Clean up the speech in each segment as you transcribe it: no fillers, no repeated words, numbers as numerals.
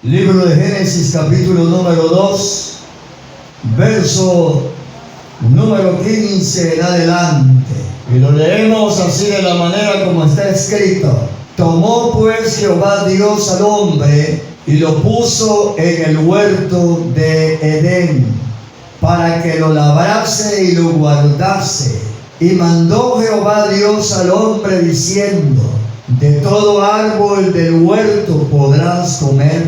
Libro de Génesis, capítulo número 2, verso número 15 en adelante. Y lo leemos así de la manera como está escrito. Tomó pues Jehová Dios al hombre y lo puso en el huerto de Edén, para que lo labrase y lo guardase. Y mandó Jehová Dios al hombre diciendo: de todo árbol del huerto podrás comer,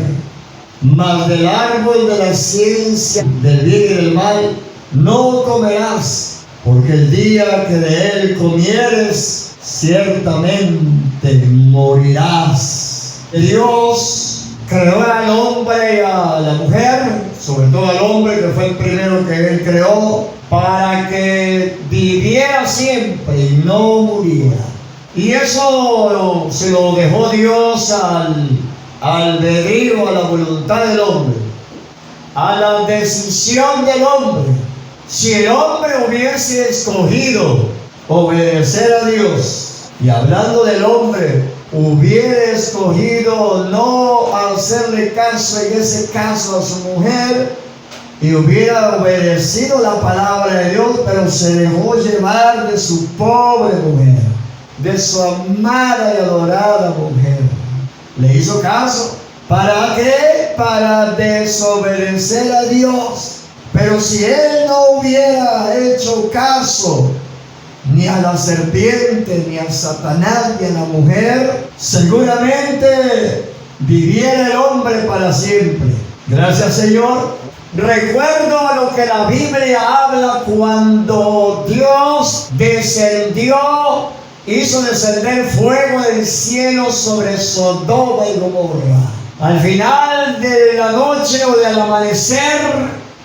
mas del árbol de la ciencia del bien y del mal no comerás, porque el día que de él comieres, ciertamente morirás. Dios creó al hombre y a la mujer, sobre todo al hombre, que fue el primero que él creó, para que viviera siempre y no muriera. Y eso se lo dejó Dios al albedrío, a la voluntad del hombre, a la decisión del hombre. Si el hombre hubiese escogido obedecer a Dios, y hablando del hombre, hubiera escogido no hacerle caso en ese caso a su mujer, y hubiera obedecido la palabra de Dios, pero se dejó llevar de su pobre mujer, de su amada y adorada mujer. Le hizo caso. ¿Para qué? Para desobedecer a Dios. Pero si él no hubiera hecho caso ni a la serpiente, ni a Satanás, ni a la mujer, seguramente viviera el hombre para siempre. Gracias, Señor. Recuerdo lo que la Biblia habla cuando Dios hizo descender fuego del cielo sobre Sodoma y Gomorra. Al final de la noche o del amanecer,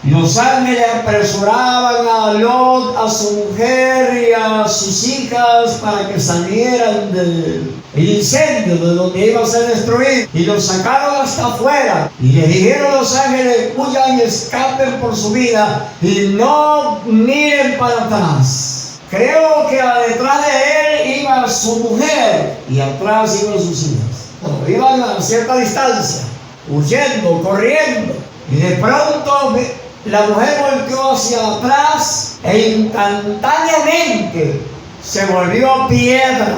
los ángeles apresuraban a Lot, a su mujer y a sus hijas para que salieran del incendio de donde iba a ser destruido, y los sacaron hasta afuera y le dijeron a los ángeles: huyan y escapen por su vida y no miren para atrás. Creo que detrás de él iba su mujer y atrás iban sus hijas. Bueno, iban a cierta distancia, huyendo, corriendo, y de pronto la mujer volteó hacia atrás e instantáneamente se volvió piedra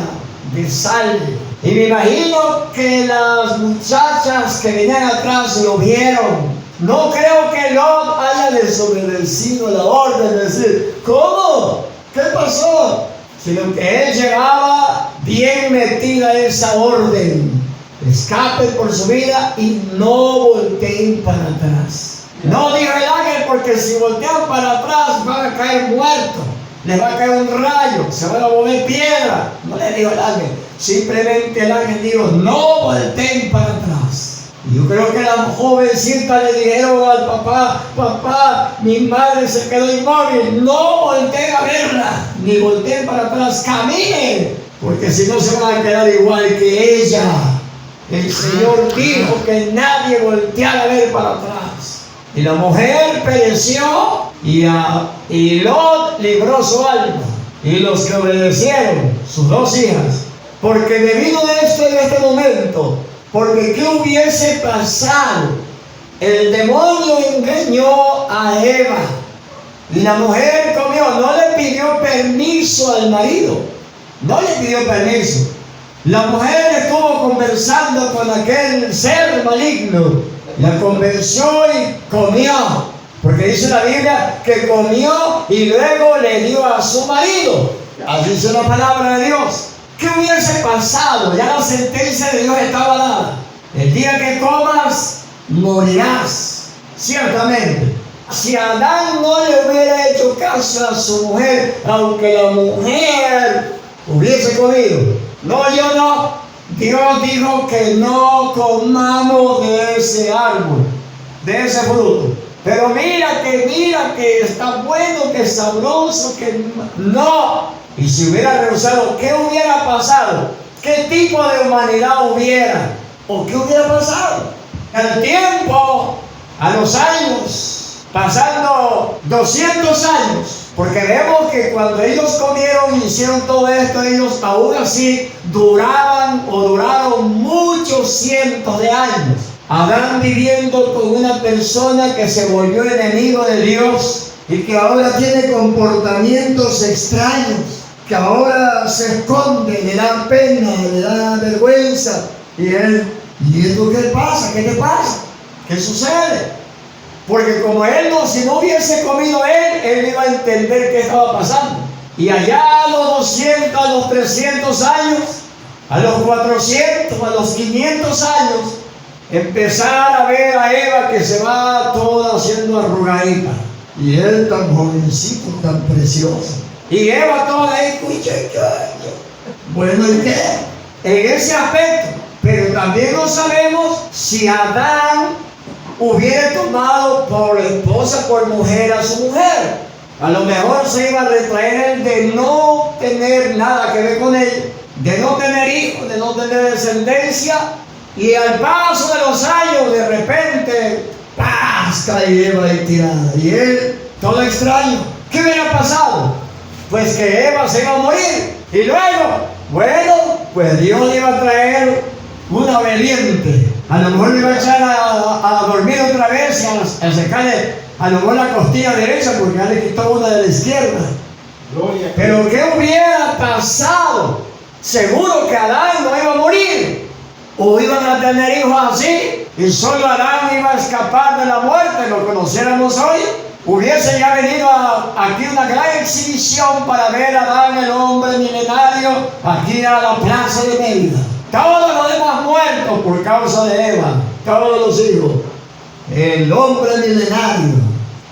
de sal. Y me imagino que las muchachas que venían atrás lo vieron. No creo que Lot haya desobedecido la orden de decir: ¿cómo? ¿Qué pasó? Sino que él llevaba bien metida esa orden: escapen por su vida y no volteen para atrás. No dijo el ángel, porque si voltean para atrás van a caer muertos, les va a caer un rayo, se van a mover piedra. No le dijo el ángel, simplemente el ángel dijo: no volteen para atrás. Y yo creo que la jovencita le dijeron al papá: papá, mi madre se quedó inmóvil, no volteen a verla, ni volteen para atrás, caminen, porque si no se van a quedar igual que ella. El Señor dijo que nadie volteara a ver para atrás. Y la mujer pereció y Lot libró su alma. Y los que obedecieron, sus dos hijas. Porque debido a esto en este momento, porque ¿qué hubiese pasado? El demonio engañó a Eva. Y la mujer comió, no le pidió permiso al marido. No le pidió permiso. La mujer estuvo conversando con aquel ser maligno. La convenció y comió, porque dice la Biblia que comió y luego le dio a su marido. Así dice la palabra de Dios. ¿Qué hubiese pasado? Ya la sentencia de Dios estaba dada. El día que comas, morirás, ciertamente. Si Adán no le hubiera hecho caso a su mujer, aunque la mujer hubiese comido: no, yo no. Dios dijo que no comamos de ese árbol, de ese fruto. Pero mira que está bueno, que es sabroso, que no. Y si hubiera rehusado, ¿qué hubiera pasado? ¿Qué tipo de humanidad hubiera? ¿O qué hubiera pasado? El tiempo, a los años, pasando 200 años. Porque vemos que cuando ellos comieron y hicieron todo esto, ellos aún así duraron muchos cientos de años. Adán viviendo con una persona que se volvió enemigo de Dios y que ahora tiene comportamientos extraños, que ahora se esconde, le da pena, le da vergüenza. ¿Y esto qué pasa? ¿Qué te pasa? ¿Qué sucede? Porque como si no hubiese comido él iba a entender qué estaba pasando. Y allá a los 200, a los 300 años, a los 400, a los 500 años, empezar a ver a Eva que se va toda haciendo arrugadita. Y él tan jovencito, tan precioso. Y Eva toda ahí, bueno, ¿y qué? En ese aspecto. Pero también no sabemos si Adán hubiera tomado por esposa, por mujer a su mujer. A lo mejor se iba a retraer él de no tener nada que ver con él, de no tener hijos, de no tener descendencia. Y al paso de los años, de repente, ¡paz! Y Eva ahí tirada. Y él, todo extraño. ¿Qué hubiera pasado? Pues que Eva se iba a morir. Y luego, bueno, pues Dios le iba a traer una obediente. A lo mejor le iba a echar a dormir otra vez y a secarle a lo mejor la costilla derecha porque ya le quitó una de la izquierda. Pero ¿qué hubiera pasado? Seguro que Adán no iba a morir. O iban a tener hijos así y solo Adán iba a escapar de la muerte, lo conociéramos hoy. Hubiese ya venido aquí una gran exhibición para ver a Adán, el hombre milenario, aquí a la plaza de Mérida. Todos los demás muertos por causa de Eva, todos los hijos. El hombre milenario.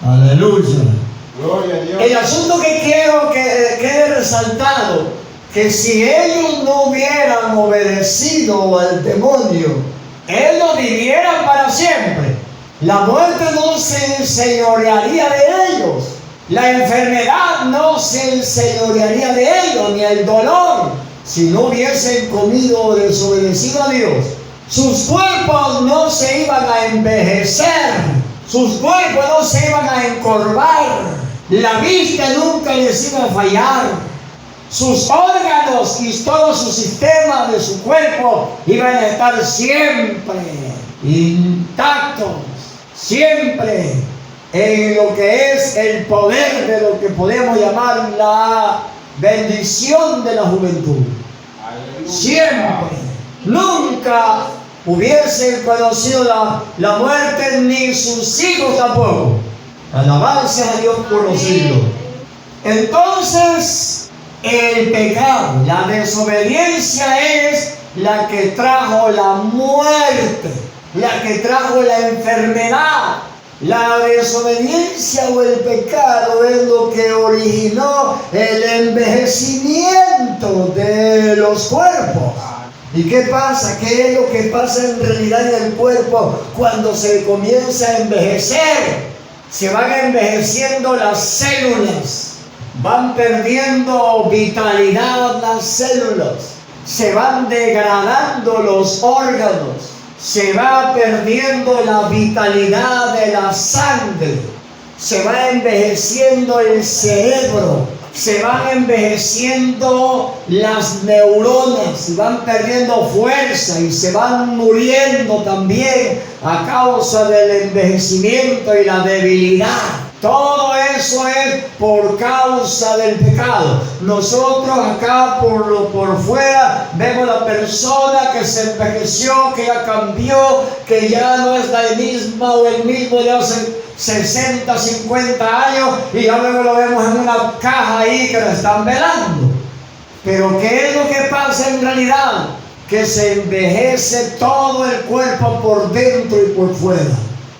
Aleluya. Gloria a Dios. El asunto que quiero que quede resaltado, que si ellos no hubieran obedecido al demonio, él no viviera para siempre. La muerte no se enseñorearía de ellos. La enfermedad no se enseñorearía de ellos, ni el dolor, si no hubiesen comido o desobedecido a Dios. Sus cuerpos no se iban a envejecer, sus cuerpos no se iban a encorvar, la vista nunca les iba a fallar, sus órganos y todo su sistema de su cuerpo iban a estar siempre intactos, siempre en lo que es el poder de lo que podemos llamar la bendición de la juventud. Aleluya. Siempre, nunca hubiesen conocido la muerte, ni sus hijos tampoco. Alabanza a Dios por los siglos. Entonces, el pecado, la desobediencia es la que trajo la muerte, la que trajo la enfermedad. La desobediencia o el pecado es lo que originó el envejecimiento de los cuerpos. ¿Y qué pasa? ¿Qué es lo que pasa en realidad en el cuerpo cuando se comienza a envejecer? Se van envejeciendo las células, van perdiendo vitalidad las células, se van degradando los órganos, se va perdiendo la vitalidad de la sangre, se va envejeciendo el cerebro, se van envejeciendo las neuronas, se van perdiendo fuerza y se van muriendo también a causa del envejecimiento y la debilidad. Todo eso es por causa del pecado. Nosotros acá por fuera vemos la persona que se envejeció, que ya cambió, que ya no es la misma o el mismo de hace 60, 50 años y ya luego lo vemos en una caja ahí que la están velando. Pero ¿qué es lo que pasa en realidad? Que se envejece todo el cuerpo por dentro y por fuera.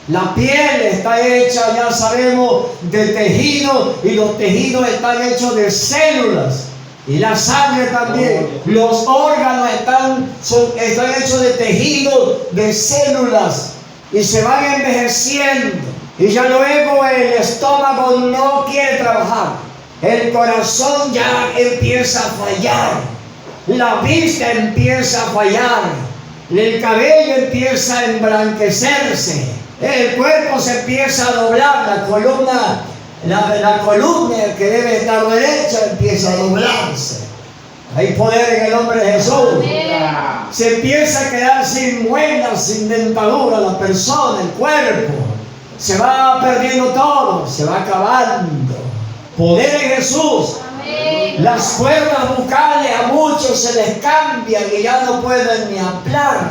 La piel está hecha, ya sabemos, de tejidos y los tejidos están hechos de células. Y la sangre también. Los órganos están hechos de tejidos, de células. Y se van envejeciendo. Y ya luego el estómago no quiere trabajar. El corazón ya empieza a fallar. La vista empieza a fallar. El cabello empieza a emblanquecerse. El cuerpo se empieza a doblar. La columna que debe estar derecha empieza a doblarse. Hay poder en el nombre de Jesús. Aleluya. Se empieza a quedar sin muelas, sin dentadura la persona, el cuerpo. Se va perdiendo todo, se va acabando. Poder en Jesús. Las cuerdas bucales a muchos se les cambian y ya no pueden ni hablar.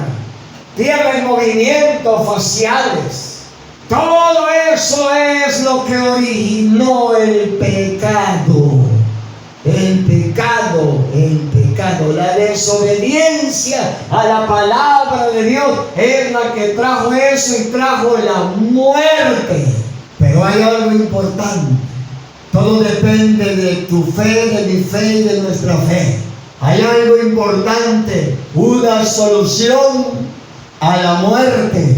Pierden movimientos faciales. Todo eso es lo que originó el pecado. El pecado, la desobediencia a la palabra de Dios es la que trajo eso y trajo la muerte. Pero hay algo importante. Todo depende de tu fe, de mi fe y de nuestra fe. Hay algo importante, una solución a la muerte,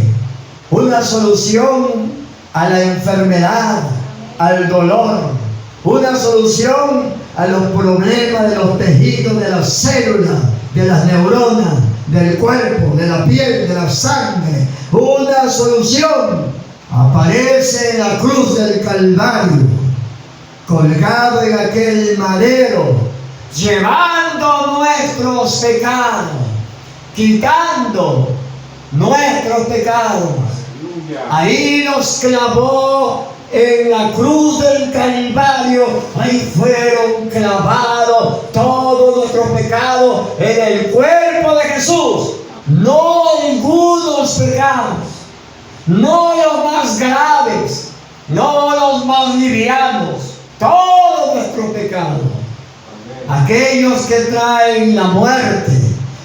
una solución a la enfermedad, al dolor, una solución a los problemas de los tejidos, de las células, de las neuronas, del cuerpo, de la piel, de la sangre. Una solución aparece en la cruz del Calvario, colgado en aquel madero, llevando nuestros pecados, quitando nuestros pecados. Ahí los clavó en la cruz del Calvario. Ahí fueron clavados todos nuestros pecados en el cuerpo de Jesús. No algunos pecados, no los más graves, no los más livianos, todos nuestros pecados. Aquellos que traen la muerte,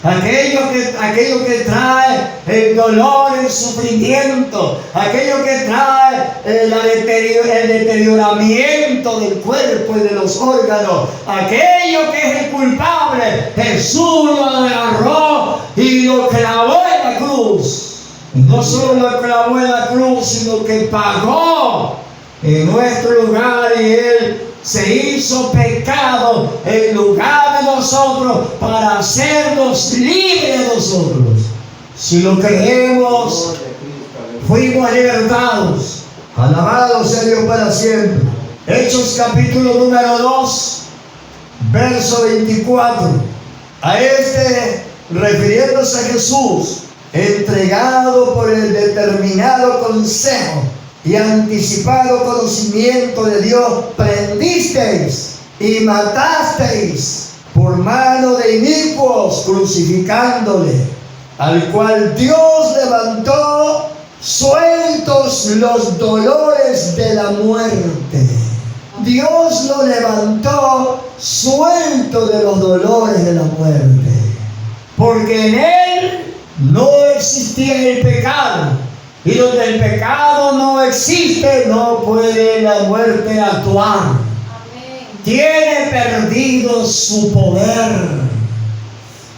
aquello que trae el dolor, el sufrimiento, aquello que trae el deterioramiento del cuerpo y de los órganos, aquello que es el culpable, Jesús lo agarró y lo clavó en la cruz. Y no solo lo clavó en la cruz, sino que pagó en nuestro lugar, y Él se hizo pecado en lugar de nosotros para hacernos libres de nosotros. Si lo creemos, fuimos libertados. Alabado sea Dios para siempre. Hechos capítulo número 2, verso 24. A refiriéndose a Jesús, entregado por el determinado consejo y anticipado conocimiento de Dios, prendisteis y matasteis por mano de inicuos, crucificándole, al cual Dios levantó sueltos los dolores de la muerte. Dios lo levantó suelto de los dolores de la muerte, porque en Él no existía el pecado. Y donde el pecado no existe, no puede la muerte actuar. Amén. Tiene perdido su poder,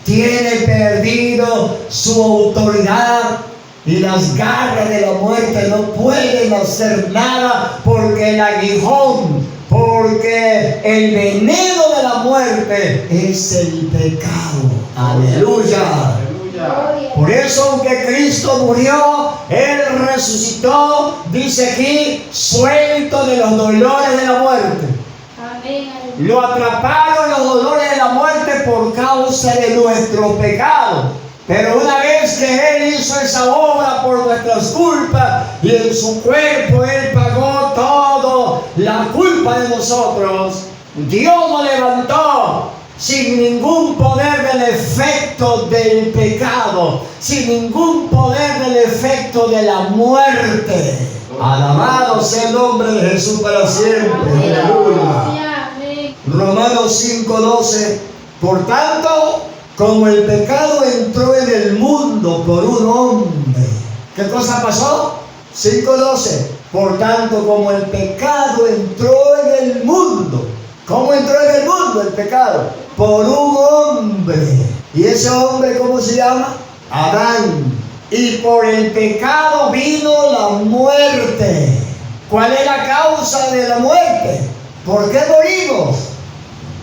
tiene perdido su autoridad, y las garras de la muerte no pueden hacer nada, porque el aguijón, porque el veneno de la muerte es el pecado. Aleluya. Por eso, aunque Cristo murió, Él resucitó, dice aquí, suelto de los dolores de la muerte. Amén. Lo atraparon los dolores de la muerte por causa de nuestro pecado. Pero una vez que Él hizo esa obra por nuestras culpas, y en su cuerpo Él pagó toda la culpa de nosotros, Dios lo levantó sin ningún poder del efecto del pecado, sin ningún poder del efecto de la muerte. Alabado sea el nombre de Jesús para siempre. Aleluya. Romanos 5:12. Por tanto, como el pecado entró en el mundo por un hombre. ¿Qué cosa pasó? 5:12. Por tanto, como el pecado entró en el mundo. ¿Cómo entró en el mundo el pecado? Por un hombre. ¿Y ese hombre cómo se llama? Adán. Y por el pecado vino la muerte. ¿Cuál es la causa de la muerte? ¿Por qué morimos?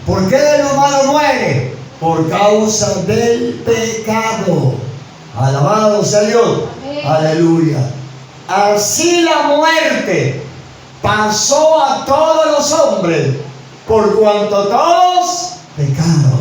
¿Por qué el humano muere? Por causa del pecado. Alabado sea Dios. Amén. Aleluya. Así la muerte pasó a todos los hombres, por cuanto todos pecaron.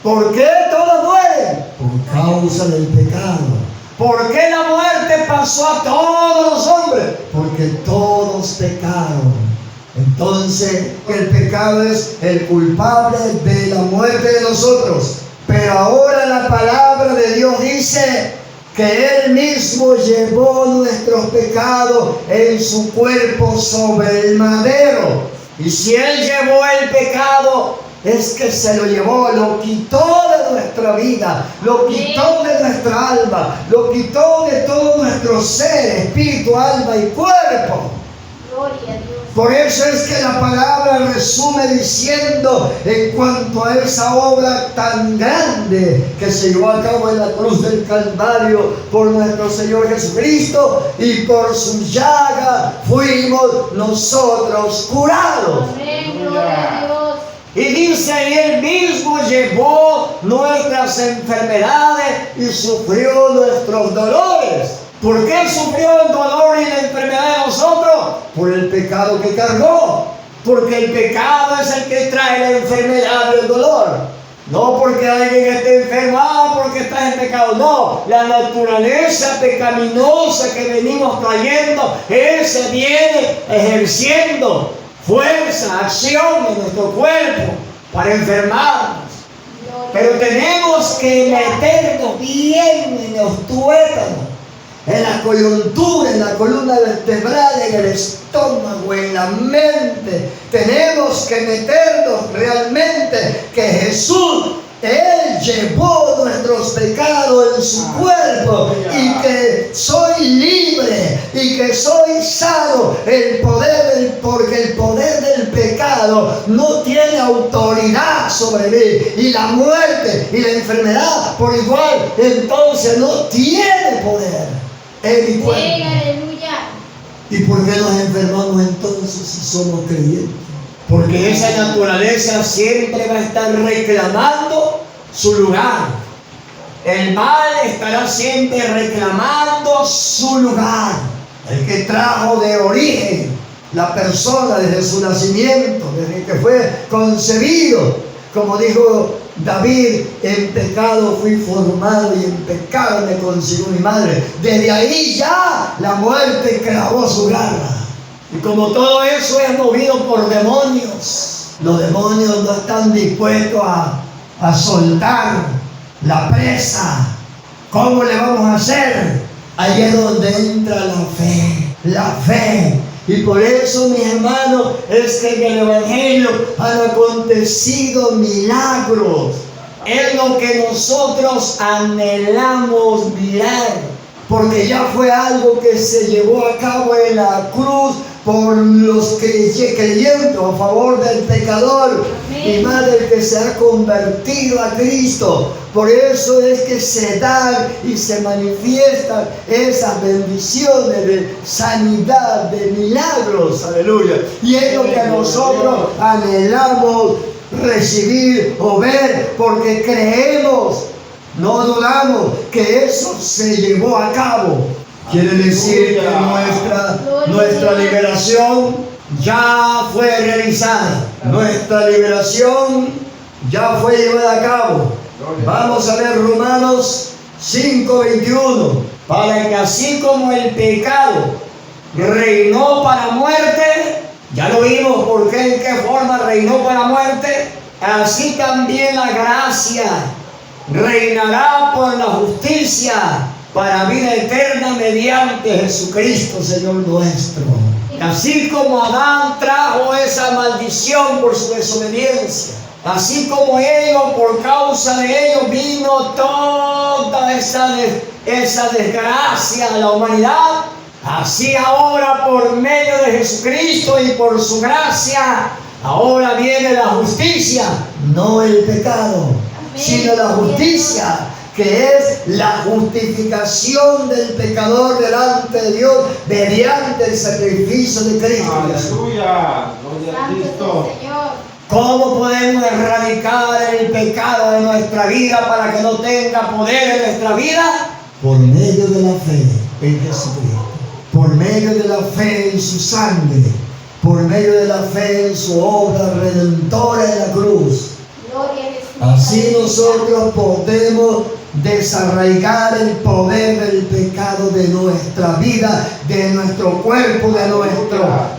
¿Por qué todos mueren? Por causa del pecado. ¿Por qué la muerte pasó a todos los hombres? Porque todos pecaron. Entonces, el pecado es el culpable de la muerte de nosotros. Pero ahora la palabra de Dios dice que Él mismo llevó nuestros pecados en su cuerpo sobre el madero. Y si Él llevó el pecado, es que se lo llevó, lo quitó de nuestra vida, lo quitó de nuestra alma, lo quitó de todo nuestro ser, espíritu, alma y cuerpo. Gloria a Dios. Por eso es que la palabra resume diciendo en cuanto a esa obra tan grande que se llevó a cabo en la cruz del Calvario por nuestro Señor Jesucristo, y por su llaga fuimos nosotros curados. Amén, gloria a Dios. Y dice, y Él mismo llevó nuestras enfermedades y sufrió nuestros dolores. ¿Por qué sufrió el dolor y la enfermedad de nosotros? Por el pecado que cargó. Porque el pecado es el que trae la enfermedad y el dolor. No porque alguien esté enfermo, porque estás en pecado. No, la naturaleza pecaminosa que venimos trayendo, ese viene ejerciendo fuerza, acción en nuestro cuerpo para enfermarnos. Pero tenemos que meternos bien en los tuétanos, en la coyuntura, en la columna vertebral, en el estómago, en la mente. Tenemos que meternos realmente que Jesús, Él llevó nuestros pecados en su cuerpo, y que soy libre y que soy sano. Porque el poder del pecado no tiene autoridad sobre mí, y la muerte y la enfermedad por igual, entonces no tiene poder en mi cuerpo. Aleluya. ¿Y por qué nos enfermamos entonces si somos creyentes? Porque esa naturaleza siempre va a estar reclamando su lugar. El mal estará siempre reclamando su lugar. El que trajo de origen la persona desde su nacimiento, desde que fue concebido. Como dijo David, en pecado fui formado y en pecado me concibió mi madre. Desde ahí ya la muerte clavó su garra. Y como todo eso es movido por demonios, los demonios no están dispuestos a soltar la presa. ¿Cómo le vamos a hacer? Ahí es donde entra la fe. La fe. Y por eso, mis hermanos, es que en el Evangelio han acontecido milagros. Es lo que nosotros anhelamos mirar. Porque ya fue algo que se llevó a cabo en la cruz por los creyentes a favor del pecador. Amén. Y más del que se ha convertido a Cristo. Por eso es que se dan y se manifiestan esas bendiciones de sanidad, de milagros. Aleluya. Y es lo que nosotros anhelamos recibir o ver, porque creemos, no dudamos que eso se llevó a cabo. Quiere decir que nuestra liberación ya fue realizada. Nuestra liberación ya fue llevada a cabo. Vamos a ver Romanos 5:21. Para que así como el pecado reinó para muerte, ya lo vimos por qué, en qué forma reinó para muerte, así también la gracia reinará por la justicia para vida eterna mediante Jesucristo, Señor nuestro. Así como Adán trajo esa maldición por su desobediencia, así como ellos, por causa de ellos, vino toda esa desgracia a la humanidad, así ahora por medio de Jesucristo y por su gracia, ahora viene la justicia, no el pecado, sino la justicia, que es la justificación del pecador delante de Dios mediante el sacrificio de Cristo. Aleluya, gloria a Cristo. ¿Cómo podemos erradicar el pecado de nuestra vida para que no tenga poder en nuestra vida? Por medio de la fe en Jesucristo, por medio de la fe en su sangre, por medio de la fe en su obra redentora en la cruz. Gloria a Jesús. Así nosotros podemos desarraigar el poder del pecado de nuestra vida, de nuestro cuerpo,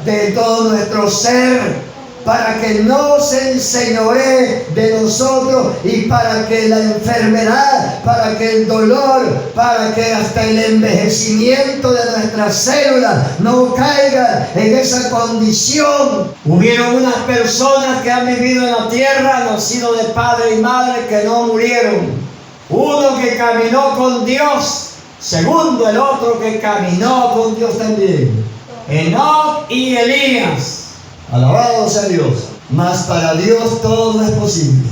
de todo nuestro ser, para que no se enseñoree de nosotros y para que la enfermedad, para que el dolor, para que hasta el envejecimiento de nuestras células no caiga en esa condición. Hubieron unas personas que han vivido en la tierra, nacidos de padre y madre, que no murieron. Uno que caminó con Dios, segundo el otro que caminó con Dios también, Enoc y Elías. Alabado sea Dios. Mas para Dios todo es posible.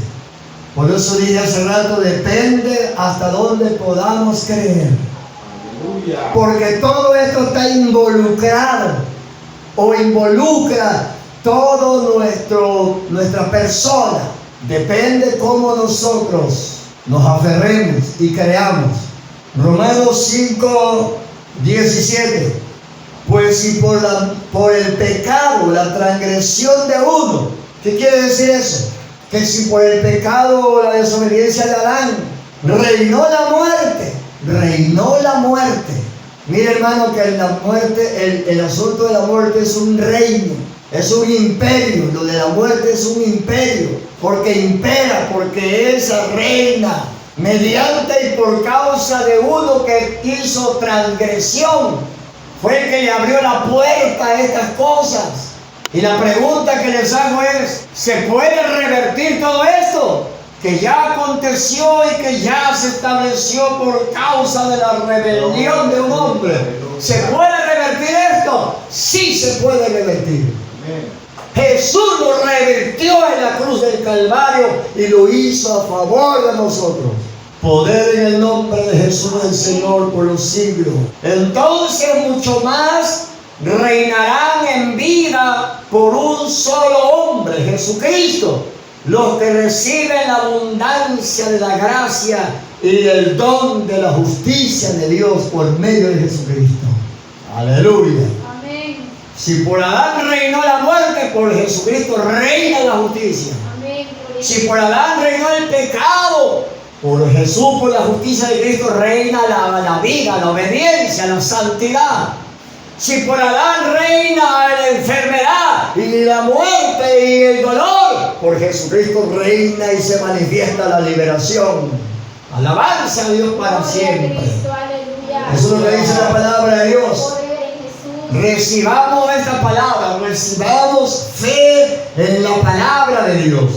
Por eso dije hace rato, depende hasta dónde podamos creer. Aleluya. Porque todo esto está involucrado o involucra todo nuestra persona. Depende cómo nosotros nos aferremos y creamos. Romanos 5:17. Pues si por el pecado, la transgresión de uno, ¿qué quiere decir eso? Que si por el pecado o la desobediencia de Adán reinó la muerte. Mire, hermano, que la muerte, el asunto de la muerte es un reino, es un imperio. Lo de la muerte es un imperio, porque impera, porque es reina, mediante y por causa de uno que hizo transgresión. Fue el que le abrió la puerta a estas cosas. Y la pregunta que les hago es, ¿se puede revertir todo esto? Que ya aconteció y que ya se estableció por causa de la rebelión de un hombre. ¿Se puede revertir esto? Sí se puede revertir. Jesús lo revirtió en la cruz del Calvario y lo hizo a favor de nosotros. Poder en el nombre de Jesús el Señor por los siglos. Entonces mucho más reinarán en vida por un solo hombre, Jesucristo, los que reciben la abundancia de la gracia y el don de la justicia de Dios por medio de Jesucristo. Aleluya. Amén. Si por Adán reinó la muerte, por Jesucristo reina la justicia. Amén. Si por Adán reinó el pecado, por Jesús, por la justicia de Cristo, reina la vida, la obediencia, la santidad. Si por Adán reina la enfermedad y la muerte y el dolor, por Jesucristo reina y se manifiesta la liberación. Alabanza a Dios para siempre. Eso es lo que dice la palabra de Dios. Recibamos esta palabra, recibamos fe en la palabra de Dios.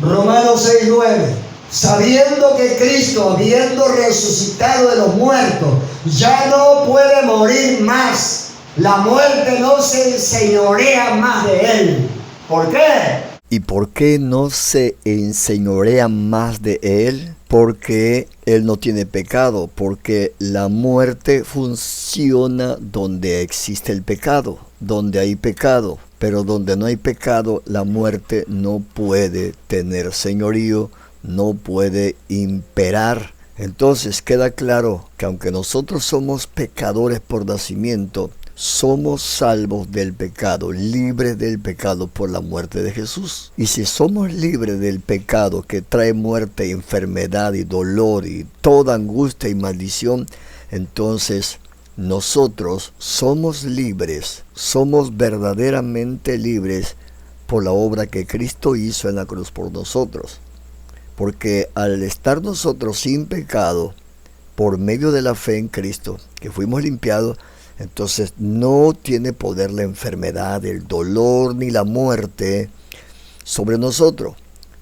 Romanos 6:9. Sabiendo que Cristo, habiendo resucitado de los muertos, ya no puede morir más. La muerte no se enseñorea más de él. ¿Por qué? ¿Y por qué no se enseñorea más de él? Porque él no tiene pecado, porque la muerte funciona donde existe el pecado, donde hay pecado. Pero donde no hay pecado, la muerte no puede tener señorío, no puede imperar. Entonces queda claro que aunque nosotros somos pecadores por nacimiento, somos salvos del pecado, libres del pecado por la muerte de Jesús. Y si somos libres del pecado que trae muerte, enfermedad y dolor y toda angustia y maldición, entonces nosotros somos libres, somos verdaderamente libres por la obra que Cristo hizo en la cruz por nosotros. Porque al estar nosotros sin pecado, por medio de la fe en Cristo, que fuimos limpiados, entonces no tiene poder la enfermedad, el dolor ni la muerte sobre nosotros.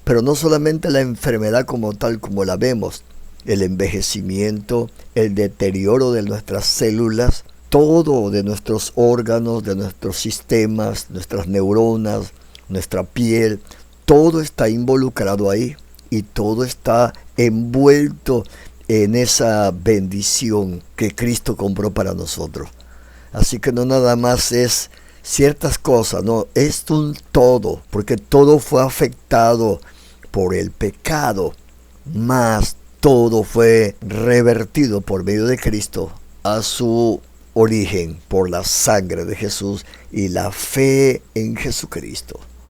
Pero no solamente la enfermedad como tal, como la vemos, el envejecimiento, el deterioro de nuestras células, todo de nuestros órganos, de nuestros sistemas, nuestras neuronas, nuestra piel, todo está involucrado ahí. Y todo está envuelto en esa bendición que Cristo compró para nosotros. Así que no nada más es ciertas cosas, no, es un todo, porque todo fue afectado por el pecado, mas todo fue revertido por medio de Cristo a su origen por la sangre de Jesús y la fe en Jesucristo.